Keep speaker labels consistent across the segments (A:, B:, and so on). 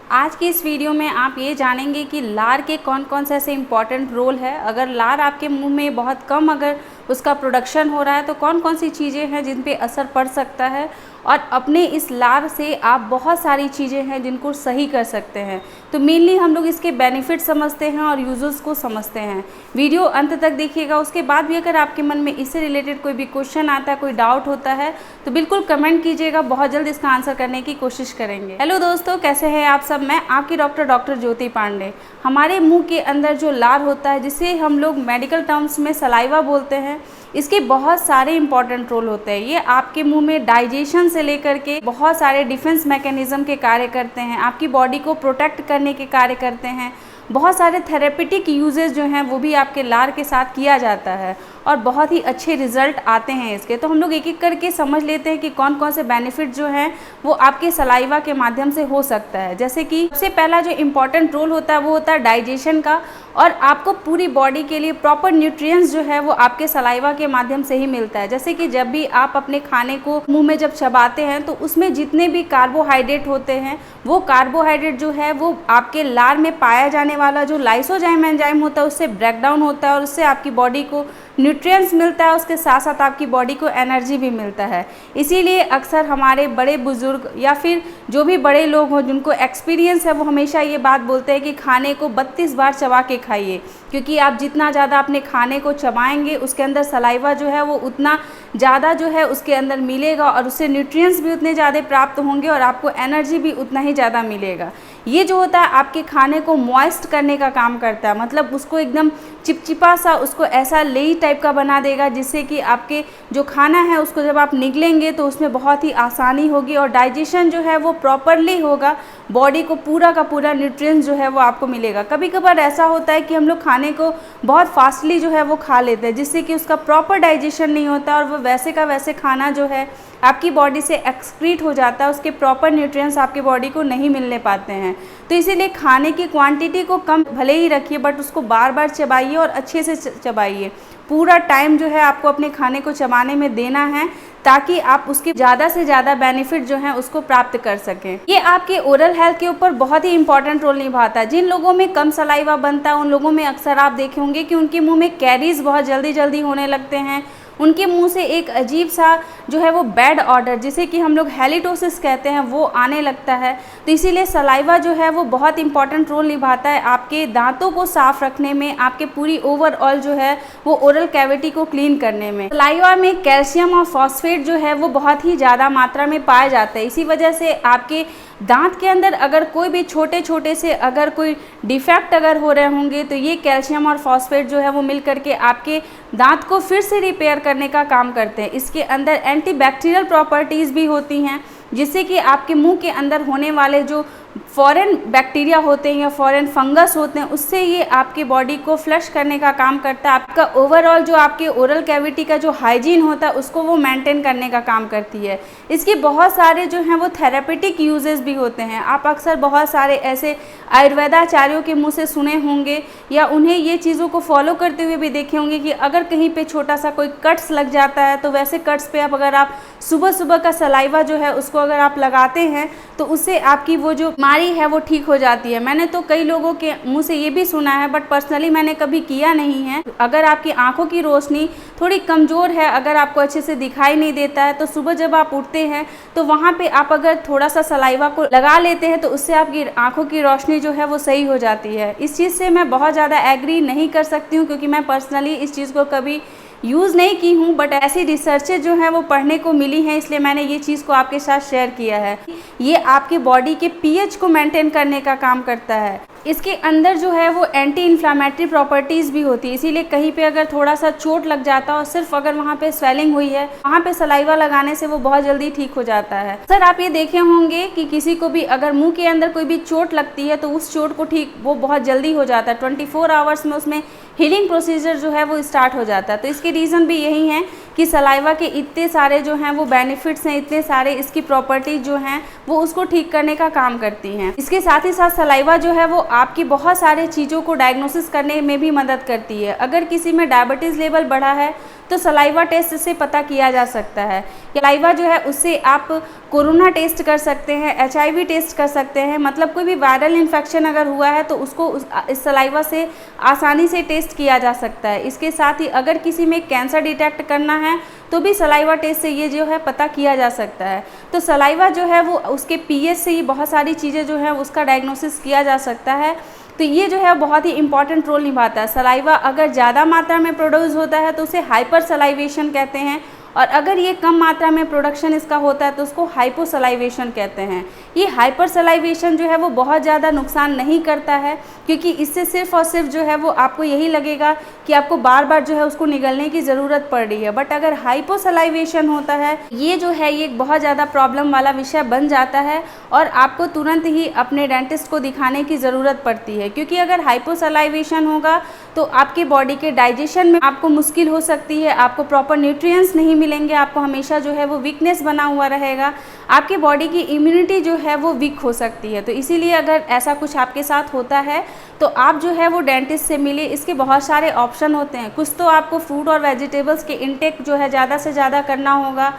A: आज की इस वीडियो में आप ये जानेंगे कि लार के कौन कौन से ऐसे इम्पॉर्टेंट रोल है। अगर लार आपके मुंह में बहुत कम अगर उसका प्रोडक्शन हो रहा है तो कौन कौन सी चीज़ें हैं जिन पे असर पड़ सकता है, और अपने इस लार से आप बहुत सारी चीज़ें हैं जिनको सही कर सकते हैं। तो मेनली हम लोग इसके बेनिफिट समझते हैं और यूजेस को समझते हैं। वीडियो अंत तक देखिएगा। उसके बाद भी अगर आपके मन में इससे रिलेटेड कोई भी क्वेश्चन आता है, कोई डाउट होता है, तो बिल्कुल कमेंट कीजिएगा, बहुत जल्द इसका आंसर करने की कोशिश करेंगे। हेलो दोस्तों, कैसे हैं आप सब। मैं आपकी डॉक्टर ज्योति पांडे। हमारे मुंह के अंदर जो लार होता है, जिसे हम लोग मेडिकल टर्म्स में सलाइवा बोलते हैं, इसके बहुत सारे इंपॉर्टेंट रोल होते हैं। ये आपके मुंह में डाइजेशन से लेकर के बहुत सारे डिफेंस मैकेनिज्म के कार्य करते हैं, आपकी बॉडी को प्रोटेक्ट करने के कार्य करते हैं। बहुत सारे थेरेपेटिक यूजेस जो हैं वो भी आपके लार के साथ किया जाता है और बहुत ही अच्छे रिजल्ट आते हैं इसके। तो हम लोग एक एक करके समझ लेते हैं कि कौन कौन से बेनिफिट जो हैं वो आपके सलाइवा के माध्यम से हो सकता है। जैसे कि सबसे पहला जो इम्पॉर्टेंट रोल होता है वो होता है डाइजेशन का, और आपको पूरी बॉडी के लिए प्रॉपर न्यूट्रिएंट्स जो है वो आपके सलाइवा के माध्यम से ही मिलता है। जैसे कि जब भी आप अपने खाने को मुंह में जब चबाते हैं तो उसमें जितने भी कार्बोहाइड्रेट होते हैं, वो कार्बोहाइड्रेट जो है वो आपके लार में पाया जाने वाला जो लाइसोजाइम एंजाइम होता है उससे ब्रेक डाउन होता है, और उससे आपकी बॉडी को न्यूट्रिएंट्स मिलता है। उसके साथ साथ आपकी बॉडी को एनर्जी भी मिलता है। इसीलिए अक्सर हमारे बड़े बुजुर्ग या फिर जो भी बड़े लोग हों जिनको एक्सपीरियंस है, वो हमेशा ये बात बोलते हैं कि खाने को 32 बार चबा के खाइए, क्योंकि आप जितना ज़्यादा अपने खाने को चबाएंगे उसके अंदर सलाइवा जो है वो उतना ज़्यादा जो है उसके अंदर मिलेगा, और उससे न्यूट्रिएंट्स भी उतने ज़्यादा प्राप्त होंगे और आपको एनर्जी भी उतना ही ज़्यादा मिलेगा। ये जो होता है आपके खाने को मॉइस्ट करने का काम करता है, मतलब उसको एकदम चिपचिपा सा, उसको ऐसा लेई टाइप का बना देगा, जिससे कि आपके जो खाना है उसको जब आप निगलेंगे तो उसमें बहुत ही आसानी होगी और डाइजेशन जो है वो प्रॉपरली होगा। बॉडी को पूरा का पूरा न्यूट्रिएंट्स जो है वो आपको मिलेगा। कभी कभार ऐसा होता है कि हम लोग खाने को बहुत फास्टली जो है वो खा लेते हैं, जिससे कि उसका प्रॉपर डाइजेशन नहीं होता और वो वैसे का वैसे खाना जो है आपकी बॉडी से एक्सक्रीट हो जाता है, उसके प्रॉपर न्यूट्रिएंट्स आपकी बॉडी को नहीं मिलने पाते हैं। तो इसीलिए खाने की क्वांटिटी को कम भले ही रखिए, बट उसको बार बार चबाइए और अच्छे से चबाइए। पूरा टाइम जो है आपको अपने खाने को चबाने में देना है, ताकि आप उसके ज़्यादा से ज़्यादा बेनिफिट जो हैं उसको प्राप्त कर सकें। ये आपके ओरल हेल्थ के ऊपर बहुत ही इंपॉर्टेंट रोल निभाता है। जिन लोगों में कम सलाइवा बनता है उन लोगों में अक्सर आप देखे होंगे कि उनके मुंह में कैरीज बहुत जल्दी जल्दी होने लगते हैं। उनके मुंह से एक अजीब सा जो है वो बैड ऑर्डर, जिसे कि हम लोग हैलिटोसिस कहते हैं, वो आने लगता है। तो इसीलिए सलाइवा जो है वो बहुत इंपॉर्टेंट रोल निभाता है आपके दांतों को साफ रखने में, आपके पूरी ओवरऑल जो है वो ओरल कैविटी को क्लीन करने में। सलाइवा में कैल्शियम और फॉस्फेट जो है वो बहुत ही ज़्यादा मात्रा में पाया जाता है। इसी वजह से आपके दांत के अंदर अगर कोई भी छोटे छोटे से अगर कोई डिफेक्ट अगर हो रहे होंगे तो ये कैल्शियम और फॉस्फेट जो है वो मिल करके आपके दांत को फिर से रिपेयर करने का काम करते हैं। इसके अंदर एंटीबैक्टीरियल प्रॉपर्टीज़ भी होती हैं, जिससे कि आपके मुंह के अंदर होने वाले जो फॉरेन बैक्टीरिया होते हैं या फॉरेन फंगस होते हैं, उससे ये आपके बॉडी को फ्लश करने का काम करता है। आपका ओवरऑल जो आपके ओरल कैविटी का जो हाइजीन होता है उसको वो मेंटेन करने का काम करती है। इसके बहुत सारे जो हैं वो थेरेपेटिक यूजेस भी होते हैं। आप अक्सर बहुत सारे ऐसे आयुर्वेदाचार्यों के मुंह से सुने होंगे या उन्हें ये चीज़ों को फॉलो करते हुए भी देखे होंगे कि अगर कहीं पे छोटा सा कोई कट्स लग जाता है तो वैसे कट्स पे अगर आप सुबह सुबह का सलाइवा जो है उसको अगर आप लगाते हैं तो उससे आपकी वो जो बीमारी है वो ठीक हो जाती है। मैंने तो कई लोगों के मुंह से ये भी सुना है, बट पर्सनली मैंने कभी किया नहीं है। अगर आपकी आंखों की रोशनी थोड़ी कमज़ोर है, अगर आपको अच्छे से दिखाई नहीं देता है, तो सुबह जब आप उठते हैं तो वहाँ पे आप अगर थोड़ा सा सलाइवा को लगा लेते हैं तो उससे आपकी आंखों की रोशनी जो है वो सही हो जाती है। इस चीज़ से मैं बहुत ज़्यादा एग्री नहीं कर सकती हूँ, क्योंकि मैं पर्सनली इस चीज़ को कभी यूज़ नहीं की हूँ, बट ऐसी रिसर्चेज जो हैं वो पढ़ने को मिली हैं, इसलिए मैंने ये चीज़ को आपके साथ शेयर किया है। ये आपके बॉडी के पीएच को मेंटेन करने का काम करता है। इसके अंदर जो है वो एंटी इन्फ्लामेटरी प्रॉपर्टीज़ भी होती है, इसीलिए कहीं पे अगर थोड़ा सा चोट लग जाता है और सिर्फ अगर वहाँ पे स्वेलिंग हुई है, वहाँ पे सलाइवा लगाने से वो बहुत जल्दी ठीक हो जाता है। सर आप ये देखे होंगे कि किसी को भी अगर मुंह के अंदर कोई भी चोट लगती है तो उस चोट को ठीक वो बहुत जल्दी हो जाता है। 24 आवर्स में उसमें हीलिंग प्रोसीजर जो है वो स्टार्ट हो जाता है। तो इसके रीज़न भी यही है कि सलाइवा के इतने सारे जो हैं वो बेनिफिट्स हैं, इतने सारे इसकी प्रॉपर्टीज जो हैं वो उसको ठीक करने का काम करती हैं। इसके साथ ही साथ सलाइवा जो है वो आपकी बहुत सारे चीज़ों को डायग्नोसिस करने में भी मदद करती है। अगर किसी में डायबिटीज़ लेवल बढ़ा है तो सलाइवा टेस्ट से पता किया जा सकता है। सलाइवा जो है उससे आप कोरोना टेस्ट कर सकते हैं, HIV टेस्ट कर सकते हैं, मतलब कोई भी वायरल इन्फेक्शन अगर हुआ है तो उसको इस सलाइवा से आसानी से टेस्ट किया जा सकता है। इसके साथ ही अगर किसी में कैंसर डिटेक्ट करना है तो भी सलाइवा टेस्ट से ये जो है पता किया जा सकता है। तो सलाइवा जो है वो उसके pH से ही बहुत सारी चीज़ें जो है उसका डायग्नोसिस किया जा सकता है। तो ये जो है बहुत ही इंपॉर्टेंट रोल निभाता है। सलाइवा अगर ज़्यादा मात्रा में प्रोड्यूस होता है तो उसे हाइपर सलाइवेशन कहते हैं, और अगर ये कम मात्रा में प्रोडक्शन इसका होता है तो उसको हाइपोसलाइवेशन कहते हैं। ये हाइपर सलाइवेशन जो है वो बहुत ज़्यादा नुकसान नहीं करता है, क्योंकि इससे सिर्फ और सिर्फ जो है वो आपको यही लगेगा कि आपको बार बार जो है उसको निगलने की ज़रूरत पड़ रही है। बट अगर हाइपोसलाइवेशन होता है ये जो है ये एक बहुत ज़्यादा प्रॉब्लम वाला विषय बन जाता है और आपको तुरंत ही अपने डेंटिस्ट को दिखाने की ज़रूरत पड़ती है। क्योंकि अगर हाइपोसलाइवेशन होगा तो आपके बॉडी के डाइजेशन में आपको मुश्किल हो सकती है, आपको प्रॉपर न्यूट्रिएंट्स नहीं मिलेंगे, आपको हमेशा जो है वो वीकनेस बना हुआ रहेगा, आपके बॉडी की इम्यूनिटी जो है वो वीक हो सकती है। तो इसीलिए अगर ऐसा कुछ आपके साथ होता है तो आप जो है वो डेंटिस्ट से मिलिए। इसके बहुत सारे ऑप्शन होते हैं। कुछ तो आपको फ्रूट और वेजिटेबल्स के इंटेक जो है ज़्यादा से ज़्यादा करना होगा,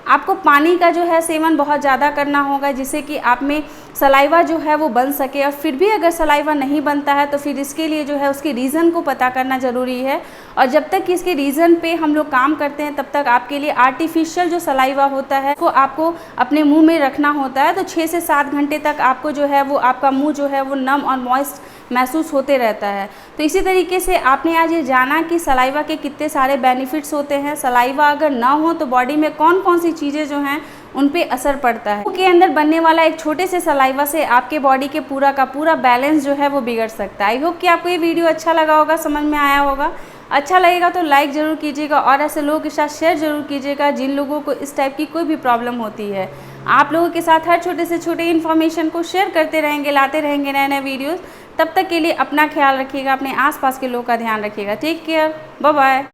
A: आपको पानी का जो है सेवन बहुत ज़्यादा करना होगा जिससे कि आप में सलाइवा जो है वो बन सके। और फिर भी अगर सलाइवा नहीं बनता है तो फिर इसके लिए जो है उसके रीज़न को पता करना ज़रूरी है। और जब तक कि इसके रीज़न पे हम लोग काम करते हैं तब तक आपके लिए आर्टिफिशियल जो सलाइवा होता है वो आपको अपने मुंह में रखना होता है। तो 6 से 7 घंटे तक आपको जो है वो आपका मुंह जो है वो नम और मॉइस्ट महसूस होते रहता है। तो इसी तरीके से आपने आज ये जाना कि सलाइवा के कितने सारे बेनिफिट्स होते हैं। सलाइवा अगर ना हो तो बॉडी में कौन कौन सी चीज़ें जो हैं उन पे असर पड़ता है। मुंह के अंदर बनने वाला एक छोटे से सलाइवा से आपके बॉडी के पूरा का पूरा बैलेंस जो है वो बिगड़ सकता है। आई होप कि आपको ये वीडियो अच्छा लगा होगा, समझ में आया होगा। अच्छा लगेगा तो लाइक ज़रूर कीजिएगा और ऐसे लोगों के साथ शेयर ज़रूर कीजिएगा जिन लोगों को इस टाइप की कोई भी प्रॉब्लम होती है। आप लोगों के साथ हर छोटे से छोटे इन्फॉर्मेशन को शेयर करते रहेंगे, लाते रहेंगे नए नए वीडियोज़। तब तक के लिए अपना ख्याल रखिएगा, अपने आसपास के लोगों का ध्यान रखिएगा। Take care, bye bye.